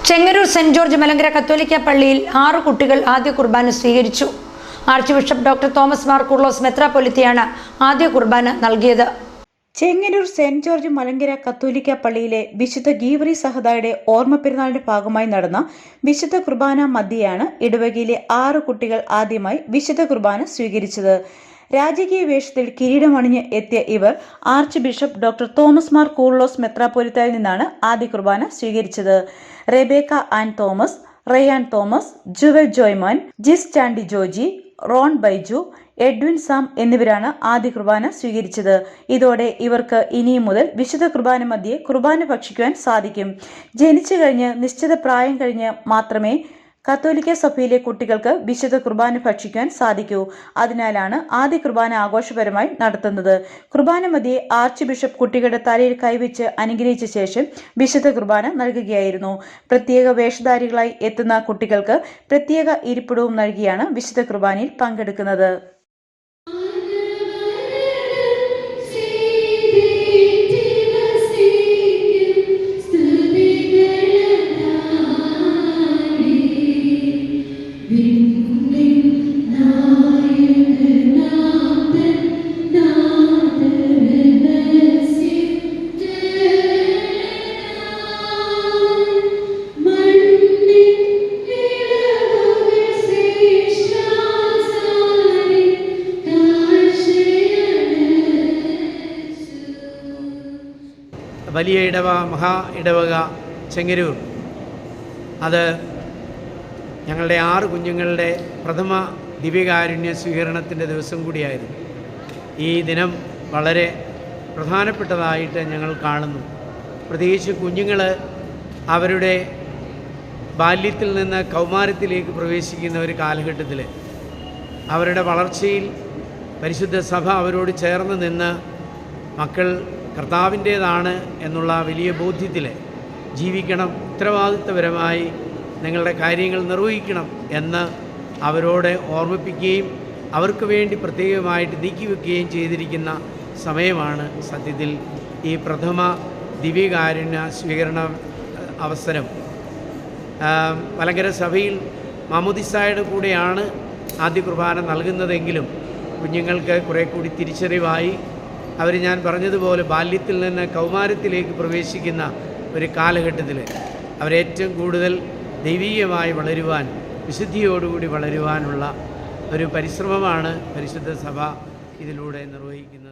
Chengannur saint George Malankara കത്തോലിക്ക പള്ളിയിൽ 6 കുട്ടികൾ ആദ്യ കുർബാന സ്വീകരിച്ചു. Archbishop doctor Thomas Mar Koorilos മെത്രാപ്പൊലീത്തയാണ് ആദ്യ കുർബാന നൽകിയത്. ചെങ്ങന്നൂർ സെന്റ് ജോർജ് മലങ്കര കത്തോലിക്ക പള്ളിയിലെ വിശുദ്ധ ഗീവറി സഹദായുടെ ഓർമ്മ പെരുന്നാളിന്റെ ഭാഗമായി നടന്ന വിശുദ്ധ കുർബാന മധ്യയാണ് ഇടവകയിലെ 6 കുട്ടികൾ ആദ്യമായി വിശുദ്ധ കുർബാന സ്വീകരിച്ചത്. രാജകീയ വേഷത്തിൽ കിരീടമണിഞ്ഞ് എത്തിയ ഇവർ archbishop doctor Thomas Mar Koorilos മെത്രാപ്പൊലീത്തയിൽ നിന്നാണ് ആദ്യ കുർബാന സ്വീകരിച്ചത്. Rebecca Ann Thomas, Ryan Thomas, Jewel Joyman, Jis Chandy Joji, Ron Baiju, Edwin Sam എന്നിവരാണ് ആദ്യ കുർബാന സ്വീകരിച്ചത്. ഇതോടെ ഇവർക്ക് ഇനിയും മുതൽ വിശുദ്ധ കുർബാന മധ്യേ കുർബാന ഭക്ഷിക്കുവാൻ സാധിക്കും. ജനിച്ചു കഴിഞ്ഞ് നിശ്ചിത പ്രായം കഴിഞ്ഞ് മാത്രമേ കത്തോലിക്ക സഭയിലെ കുട്ടികൾക്ക് വിശുദ്ധ കുർബാന ഭക്ഷിക്കുവാൻ സാധിക്കൂ. അതിനാലാണ് ആദ്യ കുർബാന ആഘോഷപരമായി നടത്തുന്നത്. കുർബാന മധ്യേ ആർച്ച് ബിഷപ്പ് കുട്ടികളുടെ തലയിൽ കൈവച്ച് അനുഗ്രഹിച്ച ശേഷം വിശുദ്ധ കുർബാന നൽകുകയായിരുന്നു. പ്രത്യേക വേഷധാരികളായി എത്തുന്ന കുട്ടികൾക്ക് പ്രത്യേക ഇരിപ്പിടവും നൽകിയാണ് വിശുദ്ധ കുർബാനയിൽ പങ്കെടുക്കുന്നത്. വലിയ മഹാ ഇടവക ചെങ്ങന്നൂർ അത് ഞങ്ങളുടെ 6 കുഞ്ഞുങ്ങളുടെ പ്രഥമ ദിവ്യകാരുണ്യ സ്വീകരണത്തിൻ്റെ ദിവസം കൂടിയായിരുന്നു. ഈ ദിനം വളരെ പ്രധാനപ്പെട്ടതായിട്ട് ഞങ്ങൾ കാണുന്നു. പ്രത്യേകിച്ച് കുഞ്ഞുങ്ങൾ അവരുടെ ബാല്യത്തിൽ നിന്ന് കൗമാരത്തിലേക്ക് പ്രവേശിക്കുന്ന ഒരു കാലഘട്ടത്തിൽ അവരുടെ വളർച്ചയിൽ പരിശുദ്ധ സഭ അവരോട് ചേർന്ന് നിന്ന് മക്കൾ കർത്താവിൻ്റേതാണ് എന്നുള്ള വലിയ ബോധ്യത്തിൽ ജീവിക്കണം, ഉത്തരവാദിത്വപരമായി നിങ്ങളുടെ കാര്യങ്ങൾ നിർവഹിക്കണം എന്ന് അവരോട് ഓർമ്മിപ്പിക്കുകയും അവർക്ക് വേണ്ടി പ്രത്യേകമായിട്ട് നീക്കിവെക്കുകയും ചെയ്തിരിക്കുന്ന സമയമാണ് സത്യത്തിൽ ഈ പ്രഥമ ദിവ്യകാരുണ്യ സ്വീകരണ അവസരം. മലങ്കര സഭയിൽ മാമോദിസായുടെ കൂടെയാണ് ആദ്യ കുർബാന നൽകുന്നതെങ്കിലും കുഞ്ഞുങ്ങൾക്ക് കുറേ കൂടി തിരിച്ചറിവായി ഞാൻ പറഞ്ഞതുപോലെ ബാല്യത്തിൽ നിന്ന് കൗമാരത്തിലേക്ക് പ്രവേശിക്കുന്ന ഒരു കാലഘട്ടത്തിൽ അവരേറ്റവും കൂടുതൽ ദൈവീയമായി വളരുവാൻ, വിശുദ്ധിയോടുകൂടി വളരുവാനുള്ള ഒരു പരിശ്രമമാണ് പരിശുദ്ധ സഭ ഇതിലൂടെ നിർവഹിക്കുന്നത്.